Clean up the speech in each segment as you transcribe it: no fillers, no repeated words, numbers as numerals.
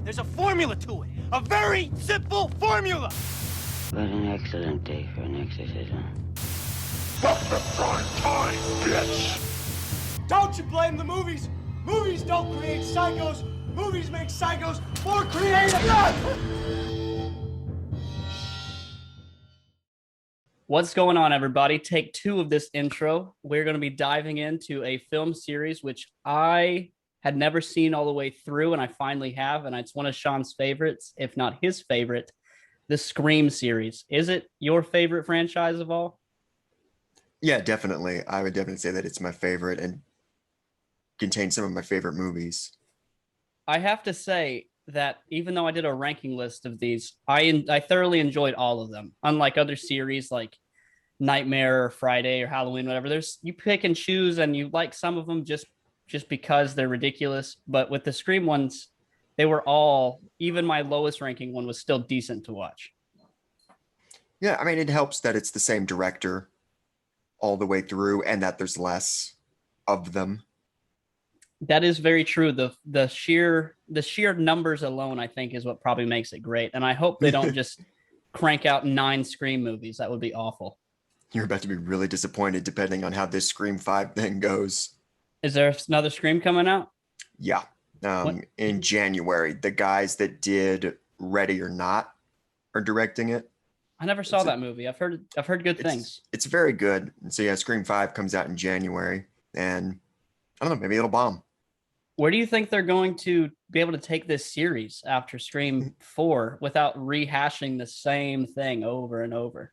There's a formula to it. A very simple formula. What an excellent day for an exorcism. Fuck the prime time, bitch! Don't you blame the movies. Movies don't create psychos. Movies make psychos more creative. What's going on, everybody? Take two of this intro. We're going to be diving into a film series which I had never seen all the way through, and I finally have, and it's one of Sean's favorites, if not his favorite, the Scream series. Is it your favorite franchise of all? Yeah, definitely. I would definitely say that it's my favorite and contains some of my favorite movies. I have to say that even though I did a ranking list of these, I thoroughly enjoyed all of them. Unlike other series like Nightmare or Friday or Halloween, whatever, you pick and choose, and you like some of them just because they're ridiculous. But with the Scream ones, they were all, even my lowest ranking one was still decent to watch. Yeah, I mean, it helps that it's the same director all the way through and that there's less of them. That is very true. The sheer numbers alone, I think, is what probably makes it great. And I hope they don't just crank out 9 Scream movies. That would be awful. You're about to be really disappointed depending on how this Scream 5 thing goes. Is there another Scream coming out? Yeah. In January. The guys that did Ready or Not are directing it. I never saw that movie. I've heard good things. It's very good. And so yeah, Scream 5 comes out in January, and I don't know, maybe it'll bomb. Where do you think they're going to be able to take this series after Scream 4 without rehashing the same thing over and over?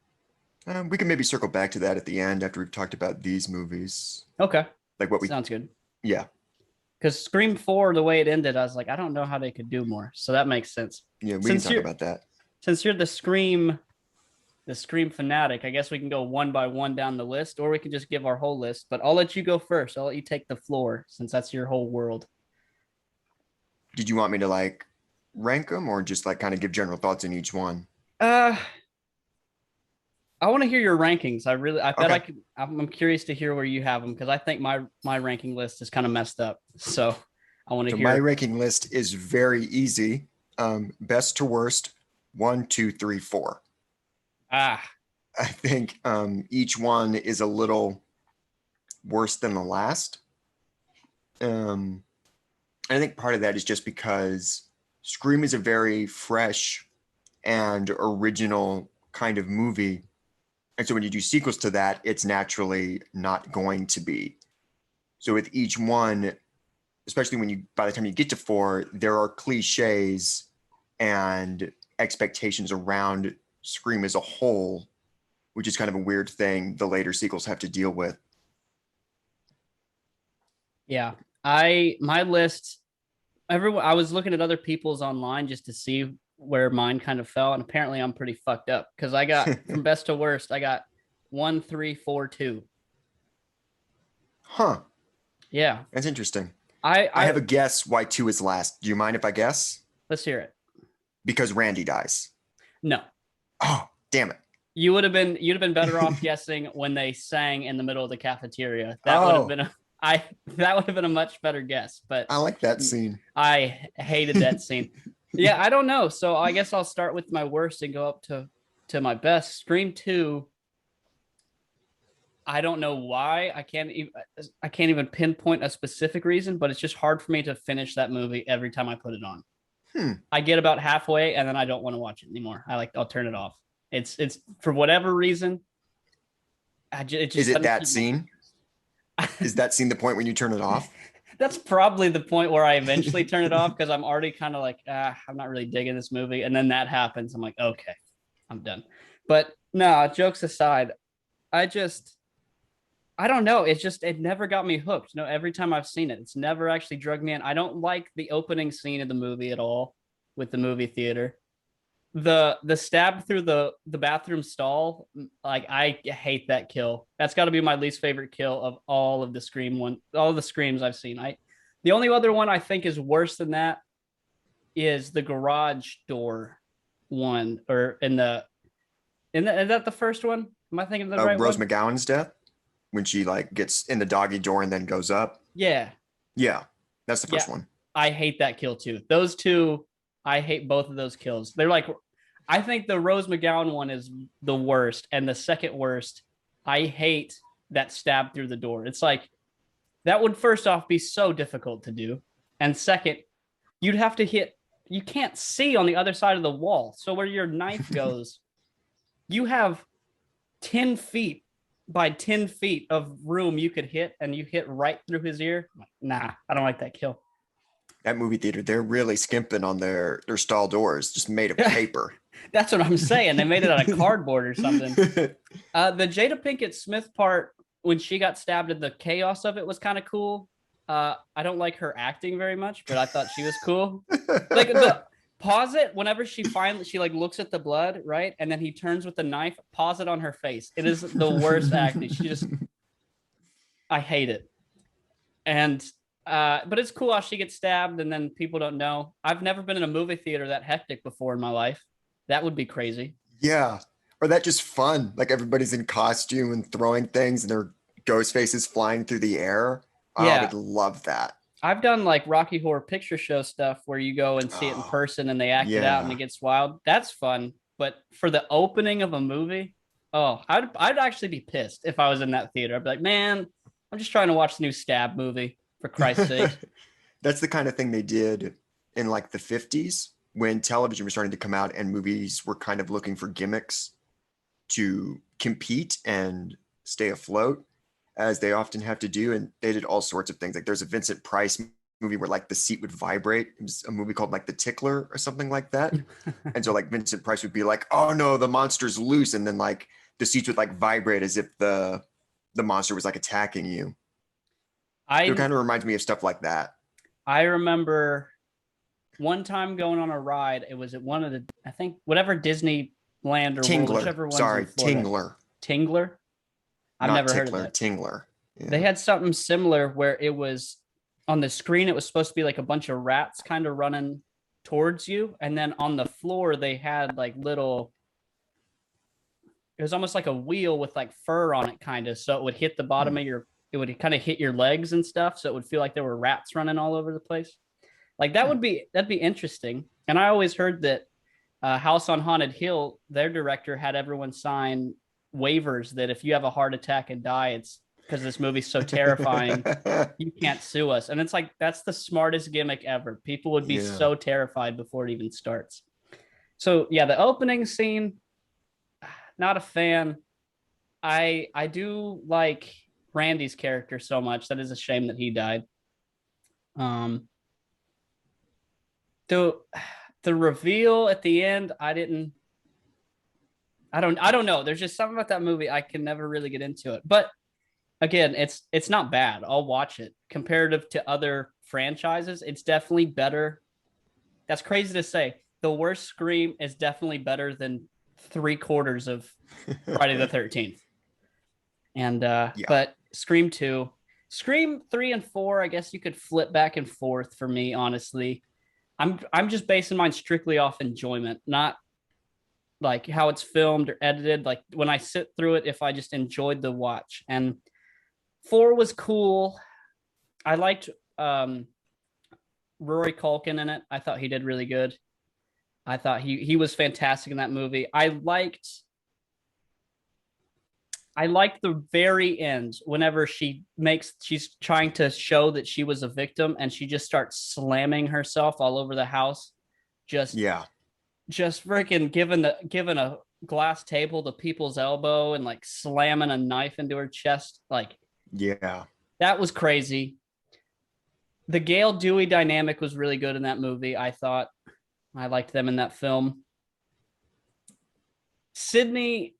We can maybe circle back to that at the end after we've talked about these movies. Okay. Like what we Sounds good. Yeah. Because Scream 4, the way it ended, I was like, I don't know how they could do more. So that makes sense. Yeah, we can talk about that. Since you're the Scream fanatic, I guess we can go one by one down the list, or we can just give our whole list. But I'll let you go first. I'll let you take the floor since that's your whole world. Did you want me to like rank them or just like kind of give general thoughts in each one? I want to hear your rankings. I'm curious to hear where you have them because I think my ranking list is kind of messed up. So I want to hear. My ranking list is very easy. Best to worst, 1, 2, 3, 4. I think each one is a little worse than the last. I think part of that is just because Scream is a very fresh and original kind of movie. And so when you do sequels to that, it's naturally not going to be. So with each one, especially by the time you get to 4, there are cliches and expectations around Scream as a whole, which is kind of a weird thing the later sequels have to deal with. Yeah. My list, I was looking at other people's online just to see where mine kind of fell, and apparently I'm pretty fucked up because I got from best to worst, I got 1, 3, 4, 2. Huh. Yeah. That's interesting. I have a guess why 2 is last. Do you mind if I guess? Let's hear it. Because Randy dies. No. Oh, damn it. You'd have been better off guessing when they sang in the middle of the cafeteria. That would have been a much better guess, but I like that scene. I hated that scene. Yeah, I don't know. So I guess I'll start with my worst and go up to my best. Scream 2. I don't know why. I can't even pinpoint a specific reason, but it's just hard for me to finish that movie every time I put it on. I get about halfway and then I don't want to watch it anymore. I'll turn it off. It's for whatever reason. Is it that scene? Is that scene the point when you turn it off? That's probably the point where I eventually turn it off because I'm already kind of like, I'm not really digging this movie. And then that happens. I'm like, okay, I'm done. But no, jokes aside, I don't know. It never got me hooked. No, every time I've seen it, it's never actually drug me in. I don't like the opening scene of the movie at all with the movie theater. The stab through the bathroom stall, like I hate that kill. That's got to be my least favorite kill of all of the Screams I've seen. The only other one I think is worse than that is the garage door one, or is that the first one? Am I thinking of the right Rose one? McGowan's death when she like gets in the doggy door and then goes up. Yeah. Yeah, that's the first one. I hate that kill too. Those two I hate both of those kills. They're like, I think the Rose McGowan one is the worst, and the second worst, I hate that stab through the door. It's like that would first off be so difficult to do, and second, you'd have to hit. You can't see on the other side of the wall, so where your knife goes, you have 10 feet by 10 feet of room you could hit, and you hit right through his ear. Nah, I don't like that kill. That movie theater, they're really skimping on their stall doors, just made of paper. That's what I'm saying. They made it out of cardboard or something. The Jada Pinkett Smith part, when she got stabbed, and the chaos of it was kind of cool. I don't like her acting very much, but I thought she was cool. Like pause it whenever she like looks at the blood, right? And then he turns with the knife, pause it on her face. It is the worst acting. I hate it. And but it's cool how she gets stabbed and then people don't know. I've never been in a movie theater that hectic before in my life. That would be crazy. Yeah. Or that just fun. Like everybody's in costume and throwing things and their ghost faces flying through the air. Yeah. I would love that. I've done like Rocky Horror Picture Show stuff where you go and see it in person and they act it out and it gets wild. That's fun. But for the opening of a movie, I'd actually be pissed if I was in that theater. I'd be like, man, I'm just trying to watch the new Stab movie, for Christ's sake. That's the kind of thing they did in like the 50s when television was starting to come out and movies were kind of looking for gimmicks to compete and stay afloat, as they often have to do. And they did all sorts of things. Like there's a Vincent Price movie where like the seat would vibrate. It was a movie called like The Tickler or something like that. And so like Vincent Price would be like, oh no, the monster's loose. And then like the seats would like vibrate as if the monster was like attacking you. It kind of reminds me of stuff like that. I remember one time going on a ride. It was at one of the, I think, whatever Disneyland or Tingler. whichever one. Sorry, Tingler. Tingler? I've Not never Tickler, heard of that. Tingler. Yeah. They had something similar where it was on the screen. It was supposed to be like a bunch of rats kind of running towards you. And then on the floor, they had like little, it was almost like a wheel with like fur on it kind of. So it would hit the bottom of your, it would kind of hit your legs and stuff. So it would feel like there were rats running all over the place. Like that'd be interesting. And I always heard that House on Haunted Hill, their director had everyone sign waivers that if you have a heart attack and die, it's because this movie's so terrifying, you can't sue us. And it's like, that's the smartest gimmick ever. People would be so terrified before it even starts. So yeah, the opening scene, not a fan. I do like Randy's character so much. That is a shame that he died. The reveal at the end, I don't know. There's just something about that movie I can never really get into it. But again, it's not bad. I'll watch it. Comparative to other franchises, it's definitely better. That's crazy to say. The worst Scream is definitely better than 3/4 of Friday the 13th. And but Scream 2, Scream 3 and 4, I guess you could flip back and forth for me, honestly. I'm just basing mine strictly off enjoyment, not like how it's filmed or edited. Like when I sit through it, if I just enjoyed the watch. And 4 was cool. I liked Rory Culkin in it. I thought he did really good. I thought he was fantastic in that movie. I liked the very end whenever she's trying to show that she was a victim and she just starts slamming herself all over the house. Just freaking giving a glass table to people's elbow and like slamming a knife into her chest. Like, yeah, that was crazy. The Gail Dewey dynamic was really good in that movie. I thought I liked them in that film. Sydney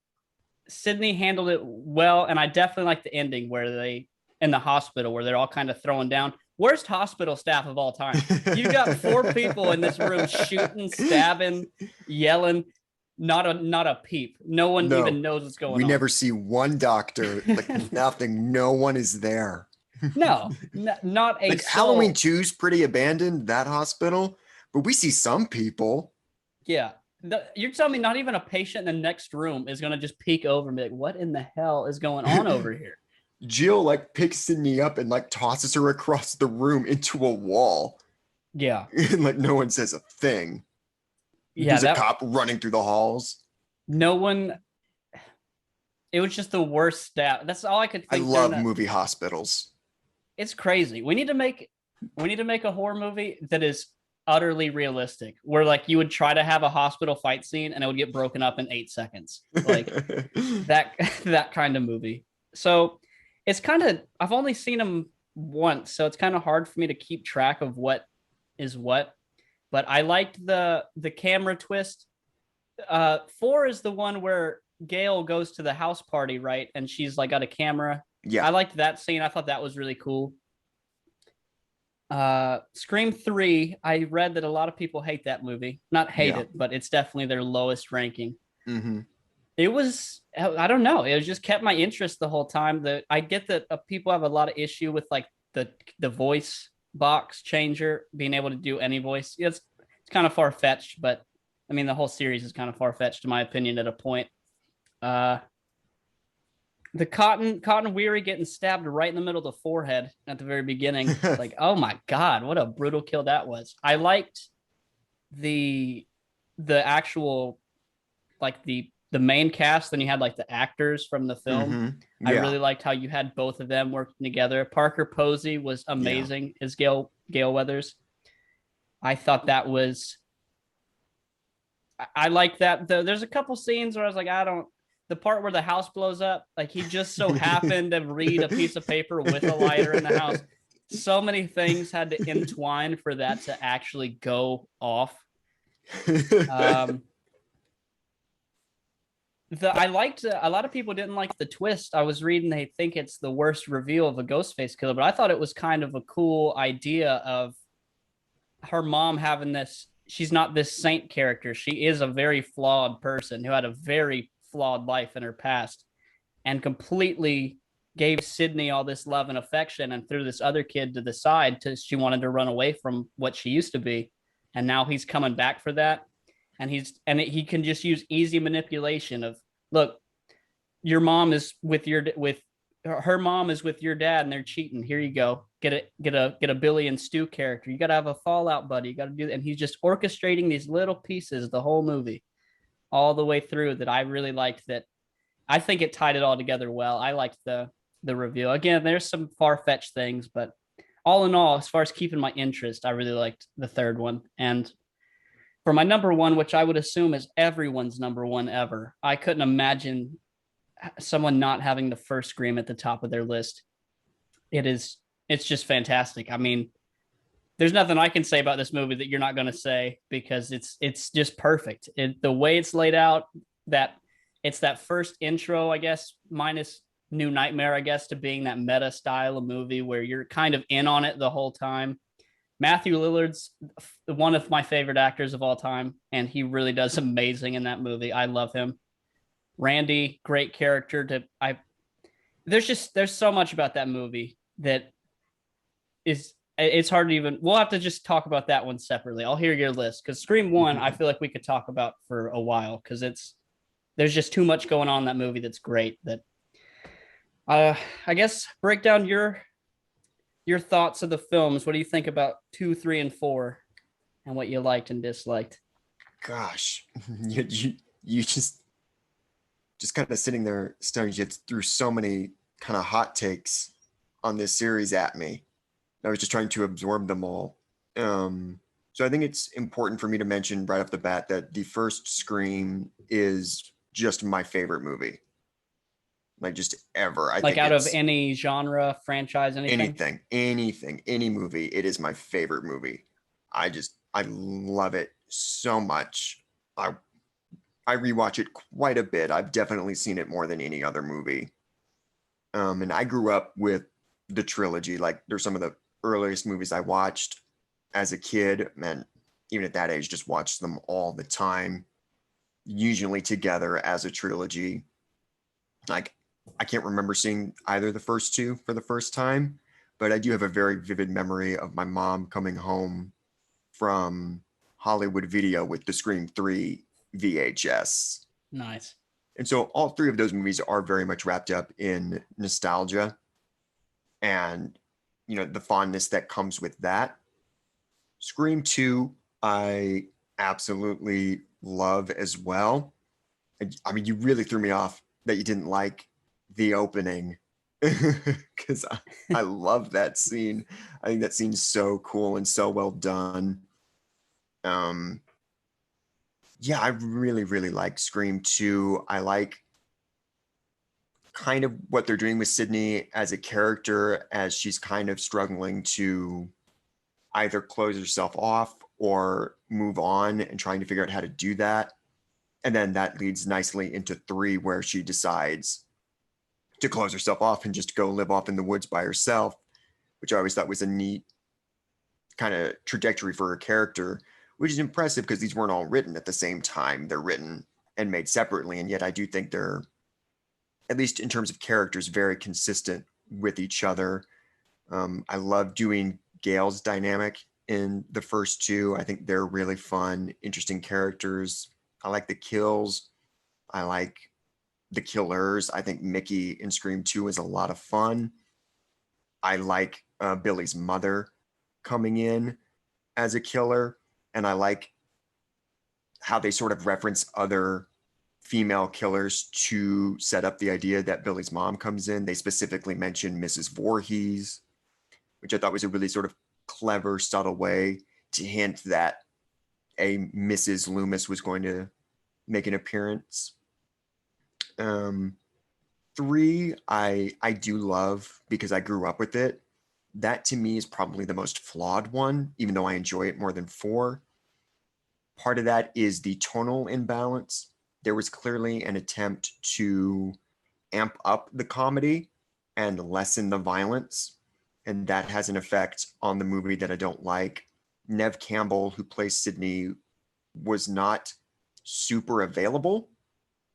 handled it well, and I definitely like the ending where they in the hospital where they're all kind of throwing down. Worst hospital staff of all time. You got 4 people in this room shooting, stabbing, yelling, not a peep. No one even knows what's going on. We never see one doctor, like nothing. No one is there. No, not a like soul. Halloween 2's pretty abandoned, that hospital, but we see some people. Yeah. You're telling me not even a patient in the next room is going to just peek over and be like, what in the hell is going on over here? Jill like picks Sydney up and like tosses her across the room into a wall. Yeah. And like no one says a thing. Yeah, There's a that cop running through the halls. no one. It was just the worst stat. That's all I could I think. During love that. movie hospitals. It's crazy. We need to make a horror movie that is utterly realistic, where like you would try to have a hospital fight scene and it would get broken up in 8 seconds, like that that kind of movie. So it's kind of, I've only seen them once, so it's kind of hard for me to keep track of what is what. But I liked the camera twist. 4 is the one where Gail goes to the house party, right? And she's like got a camera. Yeah. I liked that scene. I thought that was really cool. Scream 3, I read that a lot of people hate that movie. Not hate Yeah. it, but it's definitely their lowest ranking. Mm-hmm. It was, I don't know, it was just kept my interest the whole time. That I get that people have a lot of issue with like the voice box changer being able to do any voice. It's kind of far-fetched, but I mean the whole series is kind of far-fetched in my opinion at a point. The Cotton Weary getting stabbed right in the middle of the forehead at the very beginning. Like, oh my God, what a brutal kill that was. I liked the actual, like the main cast. Then you had like the actors from the film. Mm-hmm. I Yeah. really liked how you had both of them working together. Parker Posey was amazing as Gail Weathers. I thought that was, I like that. There's a couple scenes where I was like, the part where the house blows up, like he just so happened to read a piece of paper with a lighter in the house. So many things had to entwine for that to actually go off. I liked a lot of people didn't like the twist. I was reading they think it's the worst reveal of a Ghostface killer, but I thought it was kind of a cool idea of her mom having this. She's not this saint character. She is a very flawed person who had a very flawed life in her past and completely gave Sydney all this love and affection and threw this other kid to the side to she wanted to run away from what she used to be. And now he's coming back for that. And he can just use easy manipulation of, look, your mom is with her mom is with your dad and they're cheating. Here you go. Get a Billy and Stu character. You got to have a fallout buddy. You got to do that. And he's just orchestrating these little pieces the whole movie all the way through that I really liked. That I think it tied it all together well. I liked the reveal. Again, there's some far-fetched things, but all in all, as far as keeping my interest, I really liked the third one. And for my number one, which I would assume is everyone's number one ever, I couldn't imagine someone not having the first Scream at the top of their list. It's just fantastic. I mean, there's nothing I can say about this movie that you're not going to say because it's just perfect. The way it's laid out, that it's that first intro, I guess, minus New Nightmare, I guess, to being that meta style of movie where you're kind of in on it the whole time. Matthew Lillard's one of my favorite actors of all time, and he really does amazing in that movie. I love him. Randy, great character. There's so much about that movie that it's hard to even. We'll have to just talk about that one separately. I'll hear your list because Scream 1, I feel like we could talk about for a while because there's just too much going on in that movie that's great. That I guess break down your thoughts of the films. What do you think about 2, 3, and 4, and what you liked and disliked? Gosh, you just kind of sitting there staring through so many kind of hot takes on this series at me. I was just trying to absorb them all. So I think it's important for me to mention right off the bat that the first Scream is just my favorite movie. Like just ever. I think out of any genre, franchise, anything? Anything, any movie. It is my favorite movie. I love it so much. I rewatch it quite a bit. I've definitely seen it more than any other movie. And I grew up with the trilogy. Like there's some of the earliest movies I watched as a kid, and even at that age, just watched them all the time, usually together as a trilogy. Like I can't remember seeing either of the first two for the first time, but I do have a very vivid memory of my mom coming home from Hollywood Video with the Scream 3 VHS. Nice. And so all three of those movies are very much wrapped up in nostalgia and, the fondness that comes with that. Scream 2, I absolutely love as well. I mean, you really threw me off that you didn't like the opening because I love that scene. I think that scene's so cool and so well done. Um, yeah, I really, really like Scream 2. I like kind of what they're doing with Sydney as a character as she's kind of struggling to either close herself off or move on and trying to figure out how to do that. And then that leads nicely into 3, where she decides to close herself off and just go live off in the woods by herself, which I always thought was a neat kind of trajectory for her character, which is impressive because these weren't all written at the same time. They're written and made separately. And yet I do think they're, at least in terms of characters, very consistent with each other. I love doing Gail's dynamic in the first 2. I think they're really fun, interesting characters. I like the kills. I like the killers. I think Mickey in Scream 2 is a lot of fun. I like Billy's mother coming in as a killer. And I like how they sort of reference other female killers to set up the idea that Billy's mom comes in. They specifically mention Mrs. Voorhees, which I thought was a really sort of clever, subtle way to hint that a Mrs. Loomis was going to make an appearance. 3, I do love because I grew up with it. That to me is probably the most flawed one, even though I enjoy it more than 4. Part of that is the tonal imbalance. There was clearly an attempt to amp up the comedy and lessen the violence, and that has an effect on the movie that I don't like. Nev Campbell, who plays Sydney, was not super available.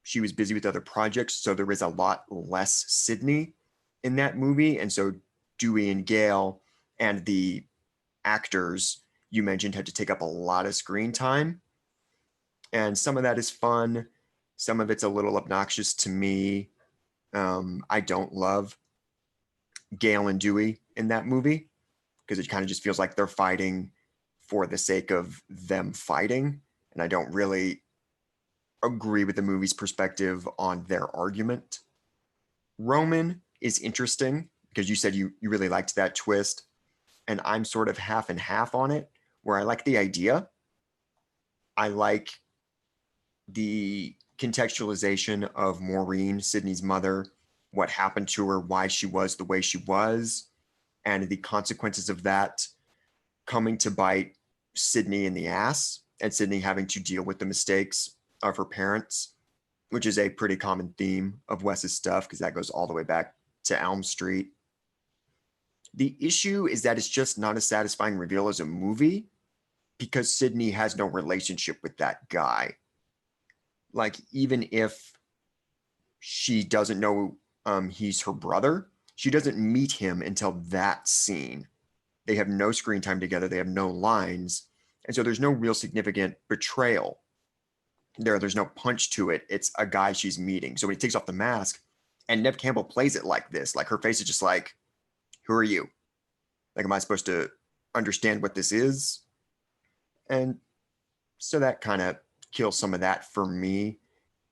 She was busy with other projects, so there is a lot less Sydney in that movie. And so Dewey and Gale and the actors you mentioned had to take up a lot of screen time. And some of that is fun. Some of it's a little obnoxious to me. I don't love Gale and Dewey in that movie because it kind of just feels like they're fighting for the sake of them fighting. And I don't really agree with the movie's perspective on their argument. Roman is interesting because you said you really liked that twist. And I'm sort of half and half on it, where I like the idea. I like the contextualization of Maureen, Sydney's mother, what happened to her, why she was the way she was, and the consequences of that coming to bite Sydney in the ass, and Sydney having to deal with the mistakes of her parents, which is a pretty common theme of Wes's stuff because that goes all the way back to Elm Street. The issue is that it's just not a satisfying reveal as a movie because Sydney has no relationship with that guy. Like, even if she doesn't know he's her brother, she doesn't meet him until that scene. They have no screen time together. They have no lines. And so there's no real significant betrayal. There's no punch to it. It's a guy she's meeting. So when he takes off the mask, and Nev Campbell plays it like this, like her face is just like, who are you? Like, am I supposed to understand what this is? And so that kind of kills some of that for me.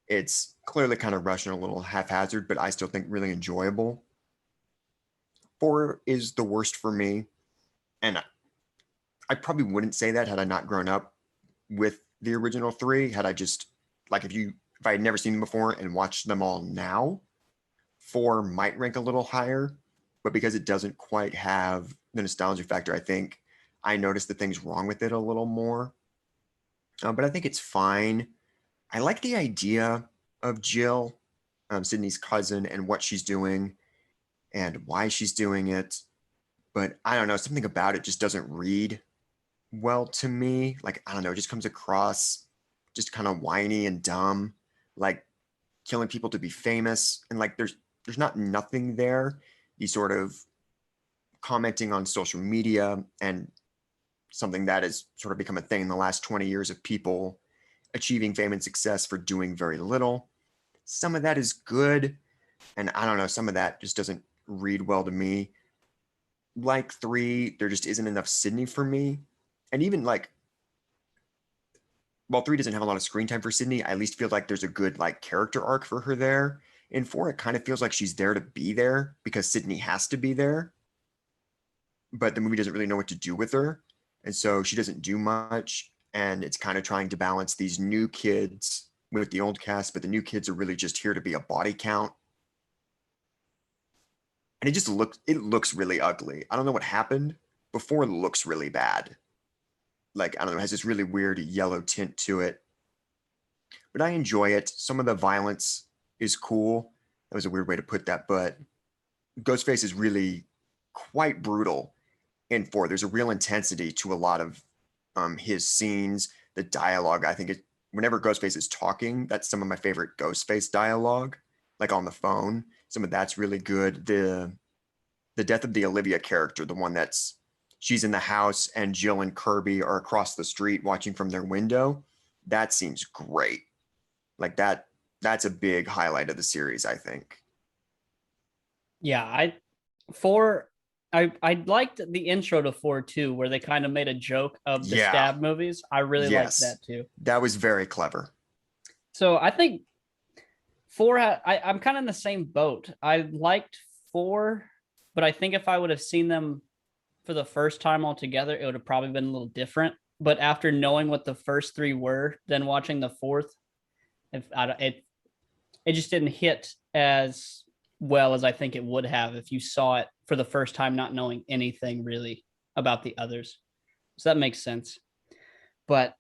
It's clearly kind of rushed and a little haphazard, but I still think really enjoyable. 4 is the worst for me. And I probably wouldn't say that had I not grown up with the original 3. Had I just, like, if I had never seen them before and watched them all now, 4 might rank a little higher. But because it doesn't quite have the nostalgia factor, I think I noticed the things wrong with it a little more. But I think it's fine. I like the idea of Jill, Sydney's cousin, and what she's doing and why she's doing it. But I don't know, something about it just doesn't read well to me. Like, I don't know, it just comes across just kind of whiny and dumb, like killing people to be famous. And like, there's not nothing there. He's sort of commenting on social media and something that has sort of become a thing in the last 20 years of people achieving fame and success for doing very little. Some of that is good. And I don't know, some of that just doesn't read well to me. Like 3, there just isn't enough Sydney for me. And even like while 3 doesn't have a lot of screen time for Sydney, I at least feel like there's a good like character arc for her there. In 4, it kind of feels like she's there to be there because Sydney has to be there, but the movie doesn't really know what to do with her, and so she doesn't do much. And it's kind of trying to balance these new kids with the old cast, but the new kids are really just here to be a body count. And it looks really ugly. I don't know what happened before. It looks really bad. Like, I don't know, it has this really weird yellow tint to it. But I enjoy it. Some of the violence is cool. That was a weird way to put that, but Ghostface is really quite brutal in 4. There's a real intensity to a lot of his scenes, the dialogue. I think whenever Ghostface is talking, that's some of my favorite Ghostface dialogue, like on the phone. Some of that's really good. The death of the Olivia character, the one she's in the house and Jill and Kirby are across the street watching from their window. That seems great. Like that's a big highlight of the series, I think. Yeah, I liked the intro to 4 too, where they kind of made a joke of the stab movies. I really liked that too. That was very clever. So I think 4, I'm kind of in the same boat. I liked 4, but I think if I would have seen them for the first time all together, it would have probably been a little different. But after knowing what the first 3 were, then watching the 4th, it just didn't hit as well as I think it would have if you saw it for the first time, not knowing anything really about the others. So that makes sense. But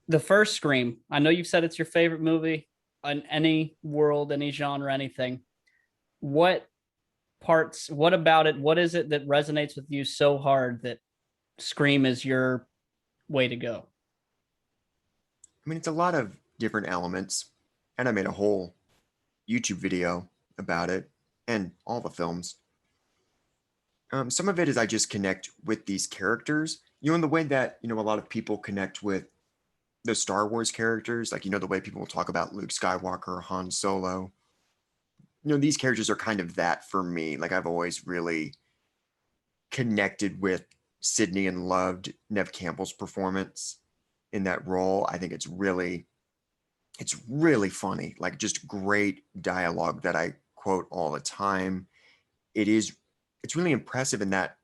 the first Scream, I know you've said it's your favorite movie in any world, any genre, anything. What about it? What is it that resonates with you so hard that Scream is your way to go? I mean, it's a lot of different elements, and I made a whole YouTube video about it and all the films. Some of it is I just connect with these characters, in the way that, a lot of people connect with the Star Wars characters, like, the way people will talk about Luke Skywalker, Han Solo. These characters are kind of that for me. Like, I've always really connected with Sydney and loved Neve Campbell's performance in that role. I think it's really funny, like just great dialogue that I quote all the time. It's really impressive in that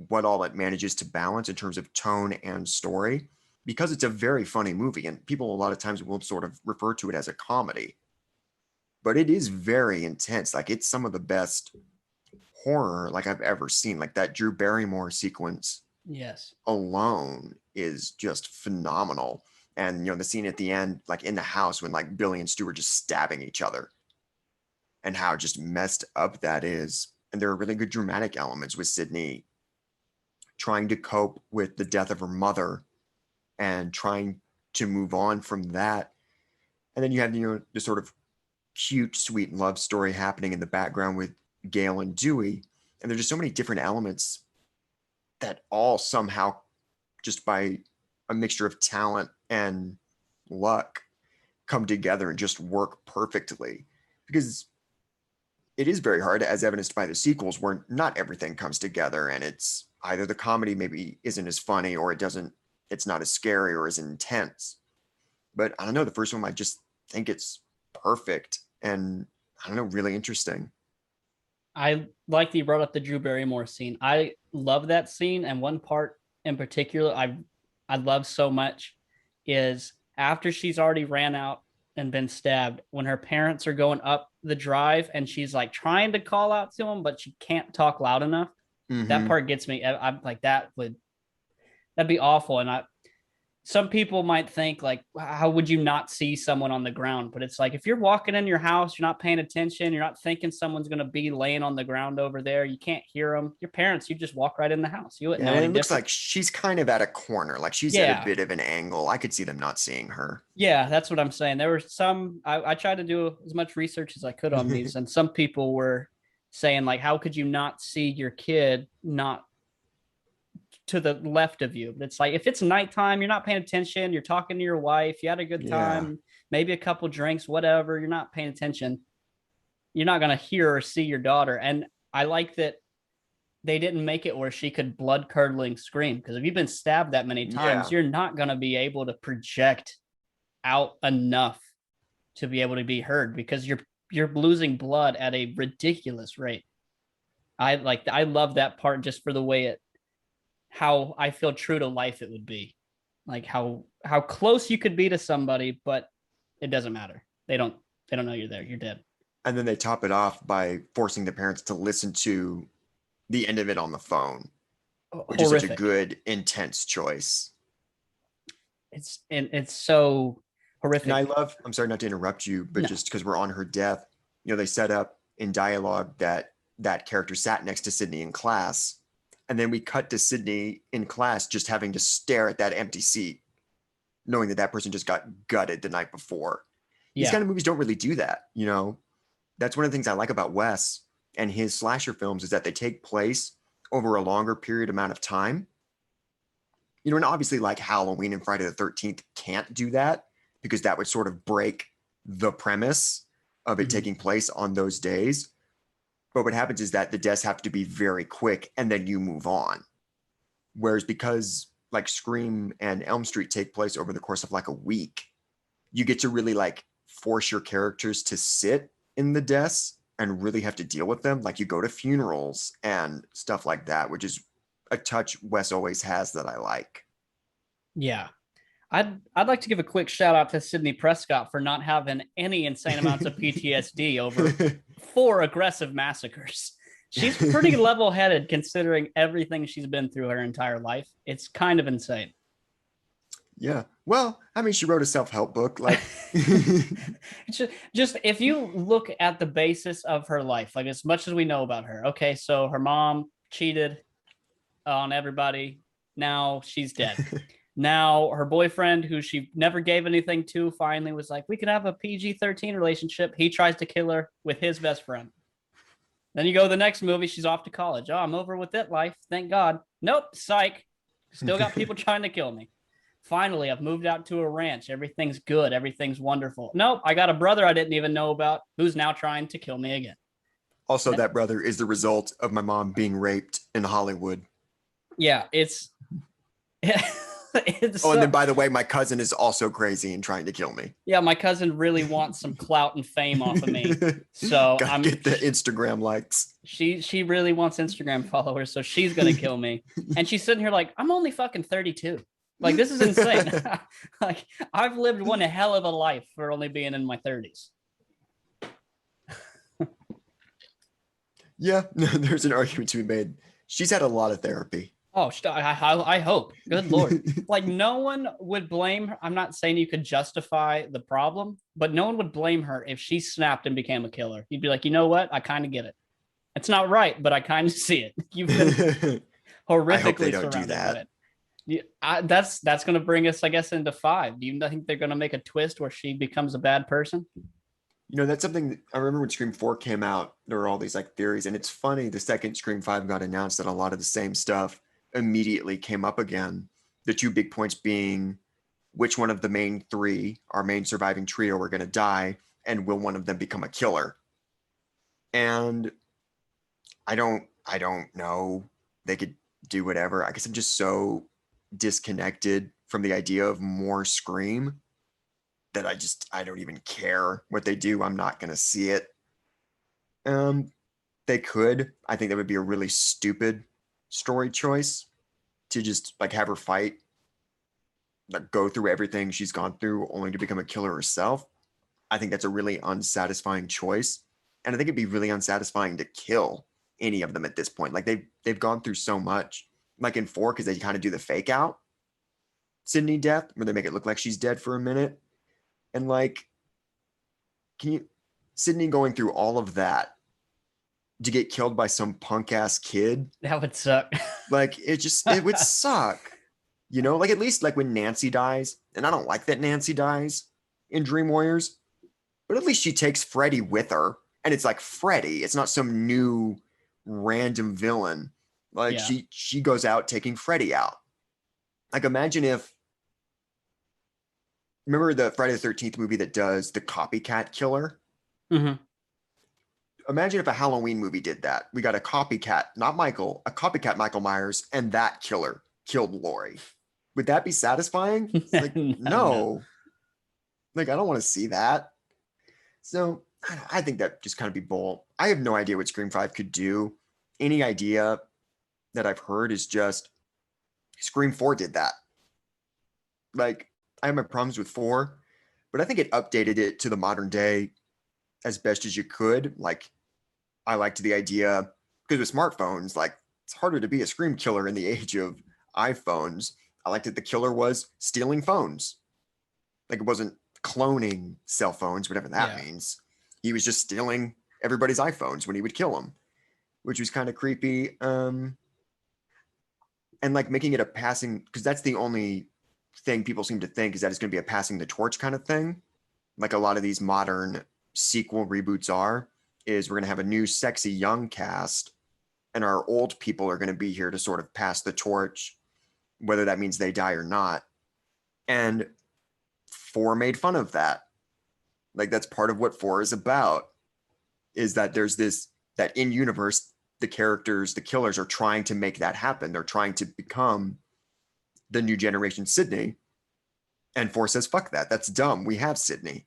what all it manages to balance in terms of tone and story, because it's a very funny movie and people a lot of times will sort of refer to it as a comedy, but it is very intense. Like, it's some of the best horror like I've ever seen. Like, that Drew Barrymore sequence alone is just phenomenal. And, the scene at the end, like in the house when like Billy and Stu are just stabbing each other and how just messed up that is. And there are really good dramatic elements with Sydney trying to cope with the death of her mother and trying to move on from that. And then you have, the sort of cute, sweet love story happening in the background with Gail and Dewey. And there's just so many different elements that all somehow, just by a mixture of talent and luck, come together and just work perfectly. Because it is very hard, as evidenced by the sequels, where not everything comes together and it's either the comedy maybe isn't as funny or it's not as scary or as intense. But I don't know, the first one, I just think it's perfect and, I don't know, really interesting. I like that you brought up the Drew Barrymore scene. I love that scene, and one part in particular I love so much is after she's already ran out and been stabbed, when her parents are going up the drive and she's like trying to call out to them, but she can't talk loud enough. Mm-hmm. That part gets me. I'm like, that'd be awful. And some people might think like, how would you not see someone on the ground? But it's like, if you're walking in your house, you're not paying attention, you're not thinking someone's going to be laying on the ground over there, you can't hear them. Your parents, you just walk right in the house. You wouldn't know. And it looks like she's kind of at a corner, like she's at a bit of an angle. I could see them not seeing her. Yeah, that's what I'm saying. There were some, I tried to do as much research as I could on these, and some people were saying like, how could you not see your kid not to the left of you? But it's like, if it's nighttime, you're not paying attention, you're talking to your wife, you had a good time, maybe a couple drinks, whatever, you're not paying attention, you're not going to hear or see your daughter. And I like that they didn't make it where she could blood curdling scream, because if you've been stabbed that many times, Yeah. you're not going to be able to project out enough to be able to be heard, because you're losing blood at a ridiculous rate. I love that part just for the way how I feel true to life it would be. Like how close you could be to somebody, but it doesn't matter. They don't know you're there. You're dead. And then they top it off by forcing the parents to listen to the end of it on the phone, which is such a good, intense choice. It's so horrific. And I love, I'm sorry not to interrupt you, but just because we're on her death, they set up in dialogue that character sat next to Sydney in class. And then we cut to Sydney in class just having to stare at that empty seat, knowing that person just got gutted the night before. These kind of movies don't really do that. That's one of the things I like about Wes and his slasher films, is that they take place over a longer period amount of time. And obviously like Halloween and Friday the 13th can't do that, because that would sort of break the premise of it taking place on those days. But what happens is that the deaths have to be very quick and then you move on. Whereas because like Scream and Elm Street take place over the course of like a week, you get to really like force your characters to sit in the deaths and really have to deal with them. Like you go to funerals and stuff like that, which is a touch Wes always has that I like. Yeah. I'd like to give a quick shout out to Sidney Prescott for not having any insane amounts of PTSD over 4 aggressive massacres. She's pretty level-headed considering everything she's been through her entire life. It's kind of insane. Yeah. Well, I mean, she wrote a self-help book. Like, just if you look at the basis of her life, like as much as we know about her. Okay, so her mom cheated on everybody. Now she's dead. Now her boyfriend, who she never gave anything to, finally was like, we could have a PG-13 relationship. He tries to kill her with his best friend. Then you go to the next movie, she's off to college. Oh, I'm over with that life. Thank God. Nope, psych. Still got people trying to kill me. Finally, I've moved out to a ranch. Everything's good. Everything's wonderful. Nope, I got a brother I didn't even know about who's now trying to kill me again. Also, that brother is the result of my mom being raped in Hollywood. Yeah, it's and then by the way, my cousin is also crazy and trying to kill me. Yeah, my cousin really wants some clout and fame off of me. So I'm get the Instagram likes. She really wants Instagram followers, so she's gonna kill me. And she's sitting here like, I'm only fucking 32. Like, this is insane. Like, I've lived one hell of a life for only being in my 30s. Yeah, there's an argument to be made. She's had a lot of therapy. Oh, I hope. Good Lord. Like, no one would blame her. I'm not saying you could justify the problem, but no one would blame her if she snapped and became a killer. You'd be like, you know what? I kind of get it. It's not right, but I kind of see it. You've been horrifically surrounded by it. Yeah, that's going to bring us, I guess, into 5. Do you think they're going to make a twist where she becomes a bad person? That's something that I remember when Scream 4 came out, there were all these like theories, and it's funny, the second Scream 5 got announced that a lot of the same stuff immediately came up again. The 2 big points being which one of the main 3, our main surviving trio, are going to die, and will one of them become a killer? And I don't know. They could do whatever. I guess I'm just so disconnected from the idea of more Scream that I don't even care what they do. I'm not going to see it. They could. I think that would be a really stupid story choice to just like have her fight, like go through everything she's gone through only to become a killer herself. I think that's a really unsatisfying choice. And I think it'd be really unsatisfying to kill any of them at this point. Like they've gone through so much, like in 4, because they kind of do the fake out Sydney death where they make it look like she's dead for a minute. And like, Sydney going through all of that to get killed by some punk ass kid? That would suck. Like, it would suck. Like at least like when Nancy dies, and I don't like that Nancy dies in Dream Warriors, but at least she takes Freddy with her. And it's like Freddy. It's not some new random villain. Like she goes out taking Freddy out. Like imagine if, remember the Friday the 13th movie that does the copycat killer? Mm-hmm. Imagine if a Halloween movie did that. We got a copycat, not Michael, a copycat Michael Myers, and that killer killed Laurie. Would that be satisfying? It's like, no. Like, I don't want to see that. So I think that just kind of be bull. I have no idea what Scream 5 could do. Any idea that I've heard is just Scream 4 did that. Like, I have my problems with 4, but I think it updated it to the modern day as best as you could. Like, I liked the idea because with smartphones, like, it's harder to be a Scream killer in the age of iPhones. I liked that the killer was stealing phones. Like, it wasn't cloning cell phones, whatever that means. He was just stealing everybody's iPhones when he would kill them, which was kind of creepy. And like making it a passing, because that's the only thing people seem to think is that it's going to be a passing the torch kind of thing. Like a lot of these modern sequel reboots is we're going to have a new sexy young cast and our old people are going to be here to sort of pass the torch, whether that means they die or not. And 4 made fun of that. Like, that's part of what 4 is about, is that there's this, that in universe, the characters, the killers are trying to make that happen. They're trying to become the new generation Sydney. And 4 says, fuck that. That's dumb. We have Sydney.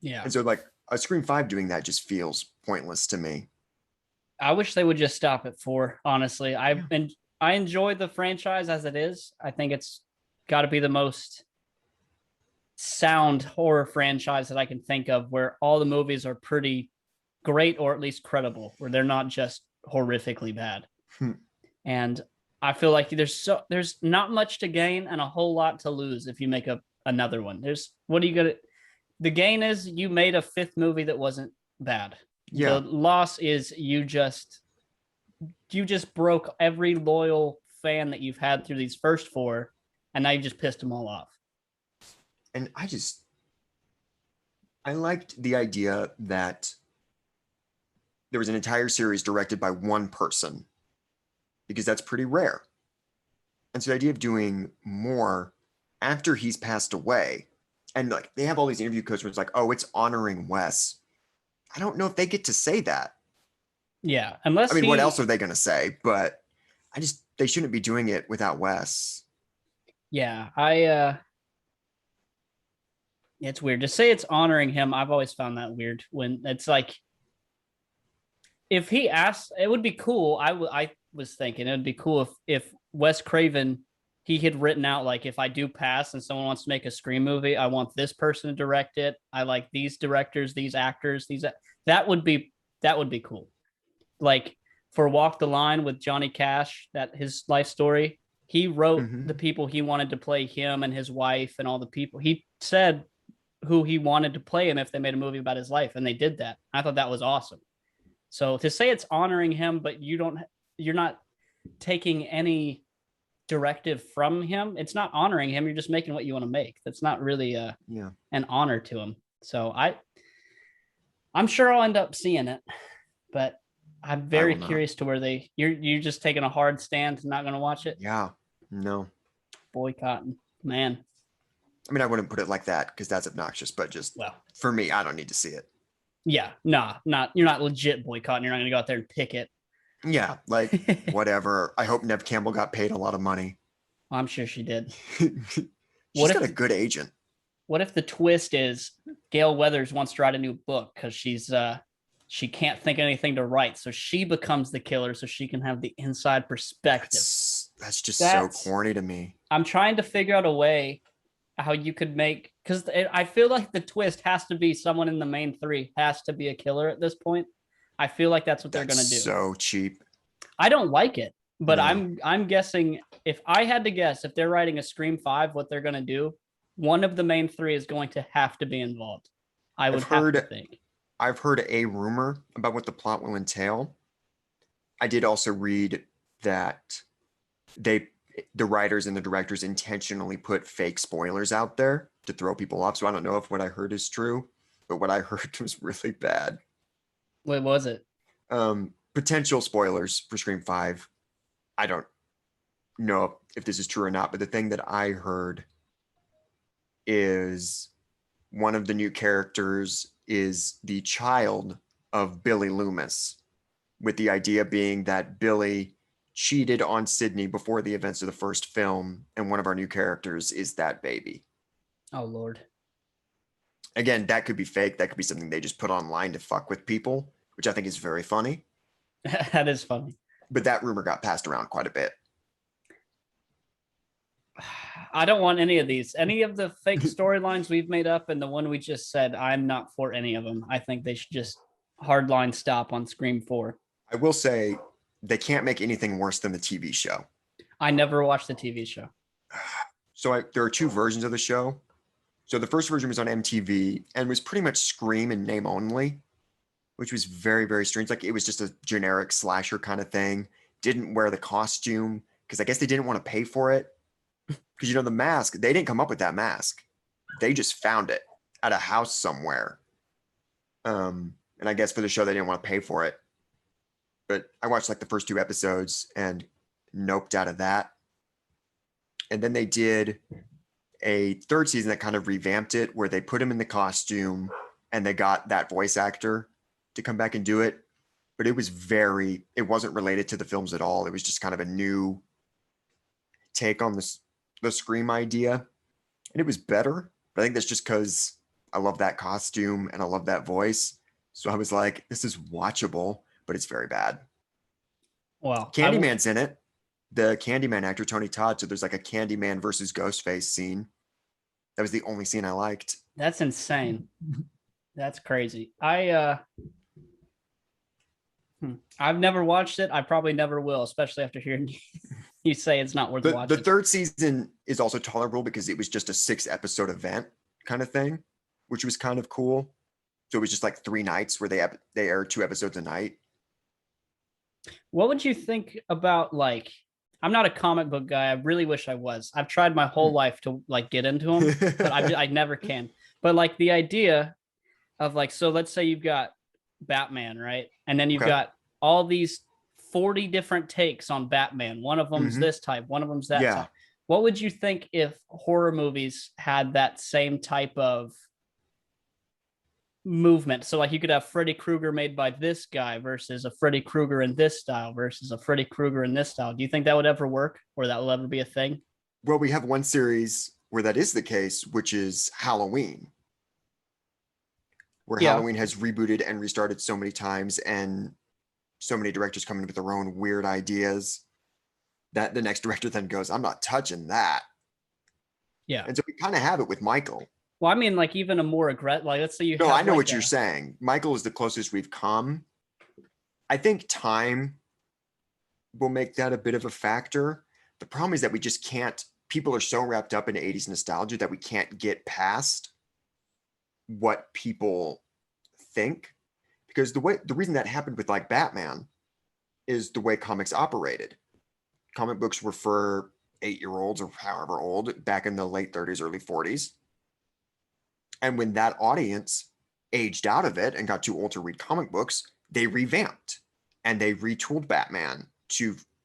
Yeah. And so like a Scream 5 doing that just feels pointless to me. I wish they would just stop at 4, honestly. I enjoy the franchise as it is. I think it's got to be the most sound horror franchise that I can think of, where all the movies are pretty great, or at least credible, where they're not just horrifically bad. And I feel like there's not much to gain and a whole lot to lose if you make another one. The gain is you made a 5th movie that wasn't bad. Yeah. The loss is you just broke every loyal fan that you've had through these first 4, and now you just pissed them all off. And I liked the idea that there was an entire series directed by one person, because that's pretty rare. And so the idea of doing more after he's passed away, and like they have all these interview quotes where it's like, oh, it's honoring Wes. I don't know if they get to say that. Yeah, unless what else are they going to say? But they shouldn't be doing it without Wes. Yeah, it's weird to say it's honoring him. I've always found that weird when it's like, if he asked, it would be cool. I was thinking it would be cool if Wes Craven, he had written out, like, if I do pass and someone wants to make a Scream movie, I want this person to direct it. I like these directors, these actors, that would be cool. Like for Walk the Line with Johnny Cash, that his life story, he wrote the people he wanted to play him and his wife and all the people. He said who he wanted to play him if they made a movie about his life, and they did that. I thought that was awesome. So to say it's honoring him, but you're not taking any directive from him, it's not honoring him. You're just making what you want to make. That's not really an honor to him. So I'm sure I'll end up seeing it, but I'm very curious to where you're just taking a hard stand, not going to watch it. Yeah, no. Boycotting, man. I mean, I wouldn't put it like that because that's obnoxious, but just for me, I don't need to see it. Yeah, you're not legit boycotting. You're not going to go out there and pick it. Yeah, like whatever. I hope Nev Campbell got paid a lot of money. I'm sure she did. She's got a good agent. What if the twist is Gail Weathers wants to write a new book because she can't think of anything to write, so she becomes the killer so she can have the inside perspective. That's just so corny to me. I'm trying to figure out a way how you could make, because I feel like the twist has to be someone in the main 3 has to be a killer at this point. I feel like that's what they're going to do. So cheap. I don't like it, but no. I'm guessing, if I had to guess, if they're writing a Scream 5, what they're going to do, one of the main 3 is going to have to be involved. I would have to think. I've heard a rumor about what the plot will entail. I did also read that the writers and the directors intentionally put fake spoilers out there to throw people off. So I don't know if what I heard is true, but what I heard was really bad. What was it? Potential spoilers for Scream 5. I don't know if this is true or not, but the thing that I heard is one of the new characters is the child of Billy Loomis, with the idea being that Billy cheated on Sydney before the events of the first film, and one of our new characters is that baby. Oh Lord. Again, that could be fake. That could be something they just put online to fuck with people, which I think is very funny. That is funny. But that rumor got passed around quite a bit. I don't want any of these. Any of the fake storylines we've made up and the one we just said, I'm not for any of them. I think they should just hardline stop on Scream 4. I will say they can't make anything worse than the TV show. I never watched the TV show. So there are two versions of the show. So the first version was on MTV and was pretty much Scream in name only, which was very, very strange. Like it was just a generic slasher kind of thing. Didn't wear the costume because I guess they didn't want to pay for it. Because, you know, the mask, they didn't come up with that mask. They just found it at a house somewhere. And I guess for the show, they didn't want to pay for it. But I watched like the first 2 episodes and noped out of that. And then they did a 3rd season that kind of revamped it, where they put him in the costume and they got that voice actor to come back and do it. But it wasn't related to the films at all. It was just kind of a new take on the Scream idea. And it was better. But I think that's just because I love that costume and I love that voice. So I was like, this is watchable, but it's very bad. Well, Candyman's in it. The Candyman actor, Tony Todd. So there's like a Candyman versus Ghostface scene. That was the only scene I liked. That's insane. That's crazy. I've never watched it. I probably never will, especially after hearing you say it's not worth watching. The 3rd season is also tolerable because it was just a 6-episode event kind of thing, which was kind of cool. So it was just like 3 nights where they aired 2 episodes a night. What would you think about, like, I'm not a comic book guy. I really wish I was. I've tried my whole life to like get into them, but I never can. But like the idea of like, so let's say you've got Batman, right? And then you've got all these 40 different takes on Batman. One of them's this type, one of them's that type. What would you think if horror movies had that same type of movement? So like you could have Freddy Krueger made by this guy versus a Freddy Krueger in this style versus a Freddy Krueger in this style. Do you think that would ever work, or that will ever be a thing? Well, we have one series where that is the case, which is Halloween, where Halloween has rebooted and restarted so many times, and so many directors come in with their own weird ideas that the next director then goes, I'm not touching that. Yeah. And so we kind of have it with Michael. Well, I mean, like even a more aggressive, like let's say you. No, have I know like what you're saying. Michael is the closest we've come. I think time will make that a bit of a factor. The problem is that we just can't. People are so wrapped up in 80s nostalgia that we can't get past what people think. Because the reason that happened with like Batman is the way comics operated. Comic books were for 8-year-olds or however old back in the late 30s, early 40s. And when that audience aged out of it and got too old to read comic books, they revamped and they retooled Batman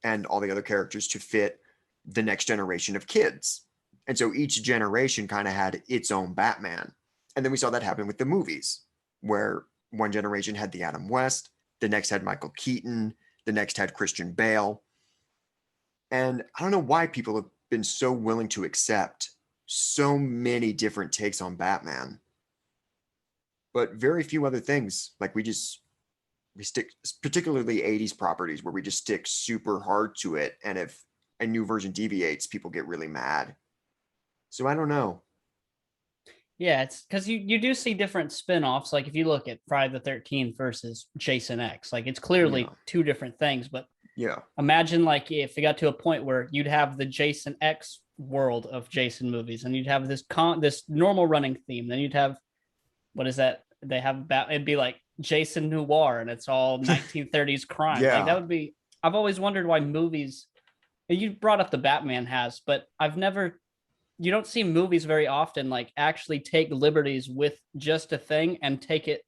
and all the other characters to fit the next generation of kids. And so each generation kind of had its own Batman. And then we saw that happen with the movies, where one generation had the Adam West, the next had Michael Keaton, the next had Christian Bale. And I don't know why people have been so willing to accept so many different takes on Batman, but very few other things. Like we stick, particularly 80s properties, where we just stick super hard to it. And if a new version deviates, people get really mad. So I don't know. Yeah, it's because you do see different spin-offs. Like if you look at Friday the 13th versus Jason X, like it's clearly 2 different things. But imagine like if it got to a point where you'd have the Jason X world of Jason movies, and you'd have this normal running theme. Then you'd have, what is that? They have it'd be like Jason Noir, and it's all 1930s crime. Like that would be. I've always wondered why movies. And you brought up the Batman has, but you don't see movies very often like actually take liberties with just a thing and take it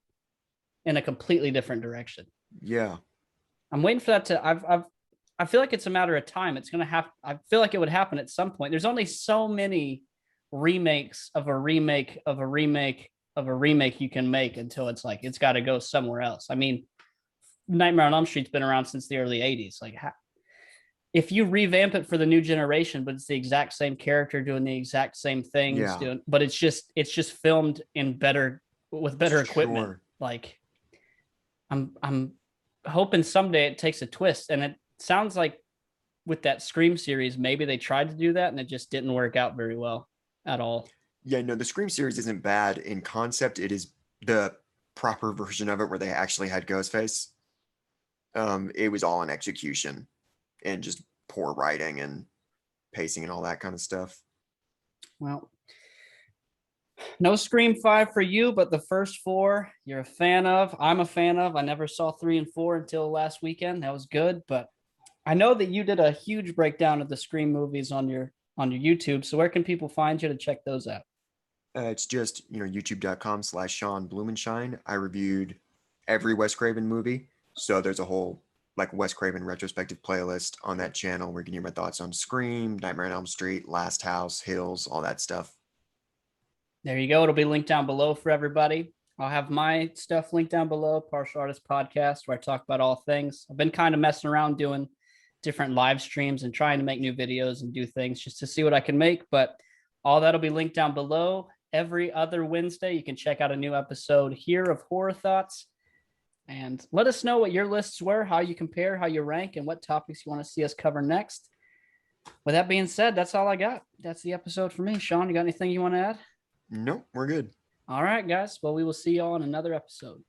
in a completely different direction. Yeah. I'm waiting for that I feel like it's a matter of time. It's going to I feel like it would happen at some point. There's only so many remakes of a remake of a remake of a remake you can make until it's like it's got to go somewhere else. I mean, Nightmare on Elm Street's been around since the early 80s. Like, if you revamp it for the new generation, but it's the exact same character doing the exact same things, Yeah. but it's just filmed in with better equipment. Sure. Like, I'm hoping someday it takes a twist, and it sounds like with that Scream series, maybe they tried to do that and it just didn't work out very well at all. Yeah, no, the Scream series isn't bad in concept. It is the proper version of it where they actually had Ghostface. It was all in execution and just poor writing and pacing and all that kind of stuff. Well, no Scream 5 for you, but the first 4 you're a fan of. I'm a fan of. I never saw 3 and 4 until last weekend. That was good, but I know that you did a huge breakdown of the Scream movies on your YouTube. So where can people find you to check those out? It's just, youtube.com/Sean Blumenshine. I reviewed every Wes Craven movie. So there's a whole like Wes Craven retrospective playlist on that channel where you can hear my thoughts on Scream, Nightmare on Elm Street, Last House, Hills, all that stuff. There you go. It'll be linked down below for everybody. I'll have my stuff linked down below, Partial Artist Podcast, where I talk about all things. I've been kind of messing around doing different live streams and trying to make new videos and do things just to see what I can make. But all that'll be linked down below. Every other Wednesday, you can check out a new episode here of Horror Thoughts. And let us know what your lists were, how you compare, how you rank, and what topics you want to see us cover next. With that being said, that's all I got. That's the episode for me. Sean, you got anything you want to add? Nope, we're good. All right, guys. Well, we will see you all in another episode.